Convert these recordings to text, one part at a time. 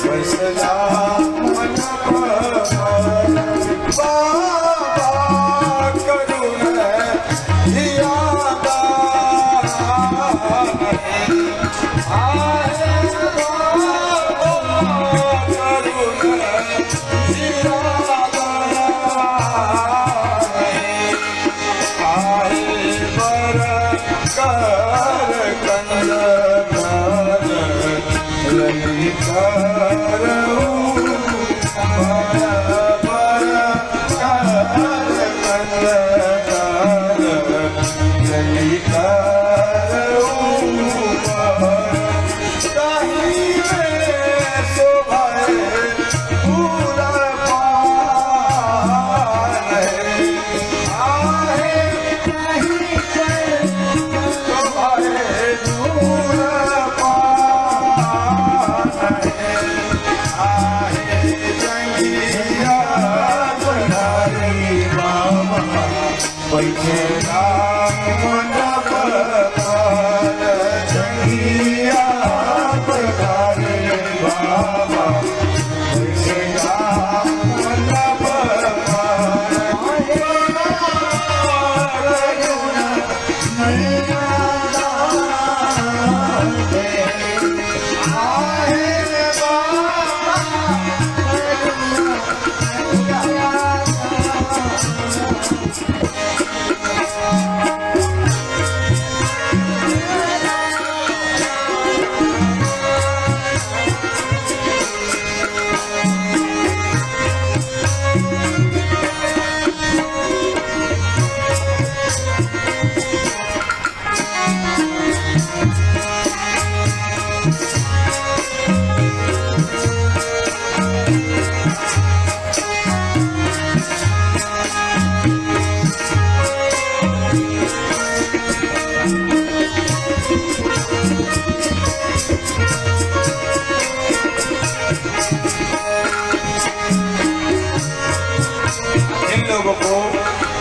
फैसला मन बाबा करुण जियादा आए बाबा करुण जियादा आए बर कर कंद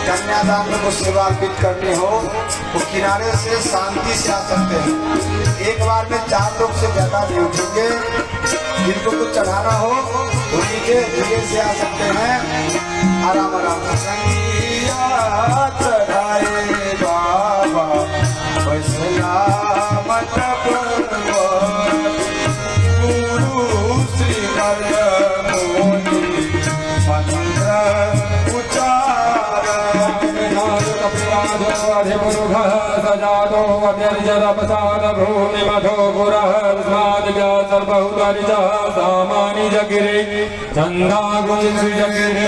कन्यादान को सेवा अर्पित करनी हो तो किनारे से शांति से आ सकते हैं। एक बार में 4 लोग से ज्यादा नहीं उठेंगे। जिनको कुछ चढ़ाना हो तो नीचे धीरे से आ सकते हैं, आराम आराम से। चढ़ाए बाबा फैसला मन गुरु श्री मोनी मंत्र सजातो अत्यर्जरपसाद भूमि मधो पुरः सर्वहुतरिजः सामानि जगिरे चन्दा गुंसृजगिरे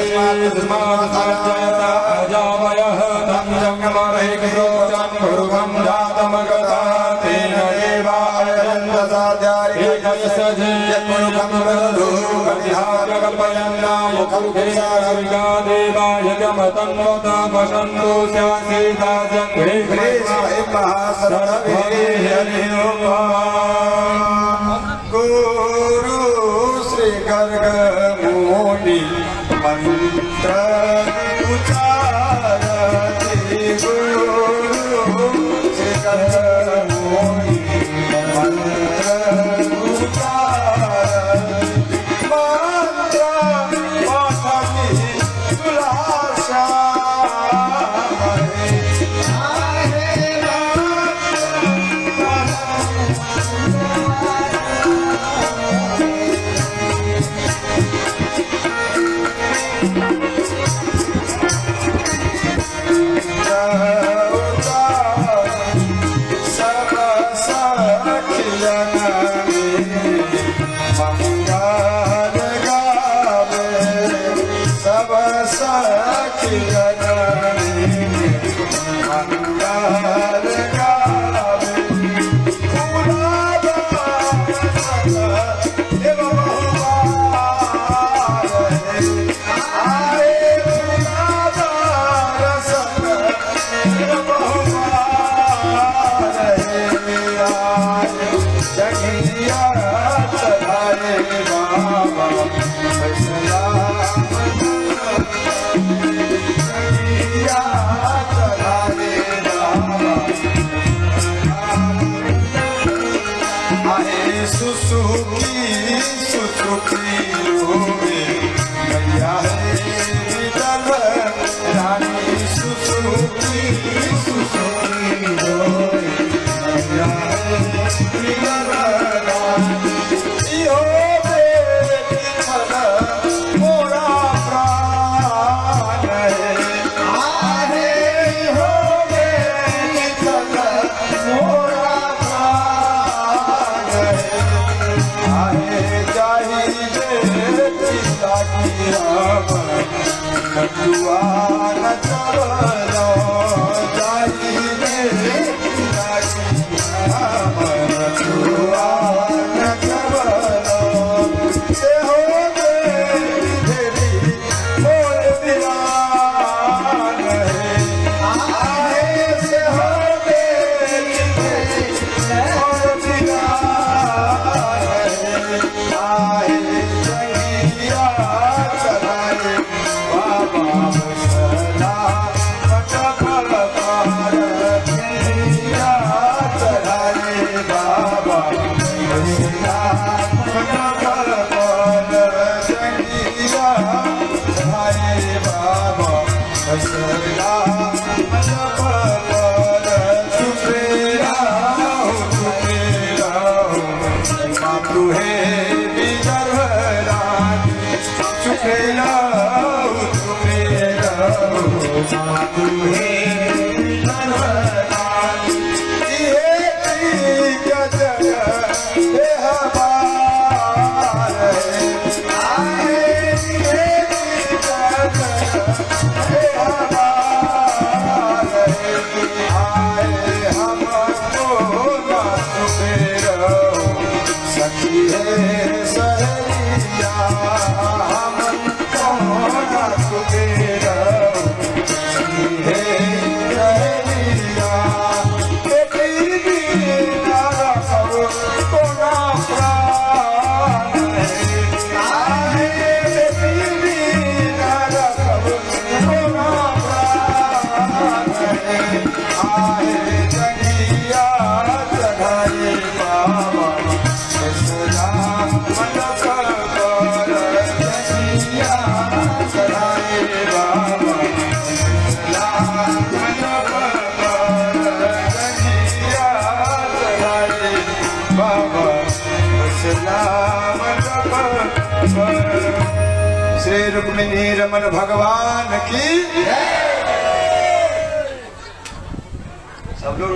अजावयः तं जङ्गमरैक्रोचं भुरुगं जातमगता तेन देवायरन्दसाध्याय कल्पयन्ना मुखुर्भिर्गा देवाय गमतन्वत वसन्तो स्यासीता जङ्घे गुरु श्री गर्ग मोनी मंत्र उचारति गुरु श्री गर्ग मोनी मंत्र उचारति मंत्र पाठति तुलाशा सुसुकी सुसुकी रोवे मैया है विदर्भ रानी सुसुकी रोवे मैया है विदर्भ रानी इहो बेटी छल मोरा प्राण है आहे इहो बेटी छल मोरा प्राण है आहे जाहि बेटी लागिया नचुआ नचवलो जाहि बेटी लागिया नचुआ नचवलो से हो बेटी देवी मोर दीवान है आहे से हो बेटी देवी मोर दीवान है आहे जगिया चलाए बाबा बसला मटकल पार जगिया चलाए बाबा बसला मटकल पार जगिया चलाए बाबा बसला मटकल पार चुपेरा मातु है विदर्भ रानी चुपेरा मातु है विदर्भ रानी ये जग हे हमार आहे ये जग हे हमार आए हमको ना चुपेरा सखी है सहेलिया हमको ना चुपेरा सखी है सहेलिया बेटी बिना सब कोना प्राण है आहे बेटी बिना सब कोना प्राण है आहे जगिया चढ़ाए बाबा बसला मटकल पार जगिया चढ़ाए बाबा बसला मटकल पार जगिया चढ़ाए बाबा बसला मटकल पार। श्री रुक्मिणी रमन भगवान की सब लोग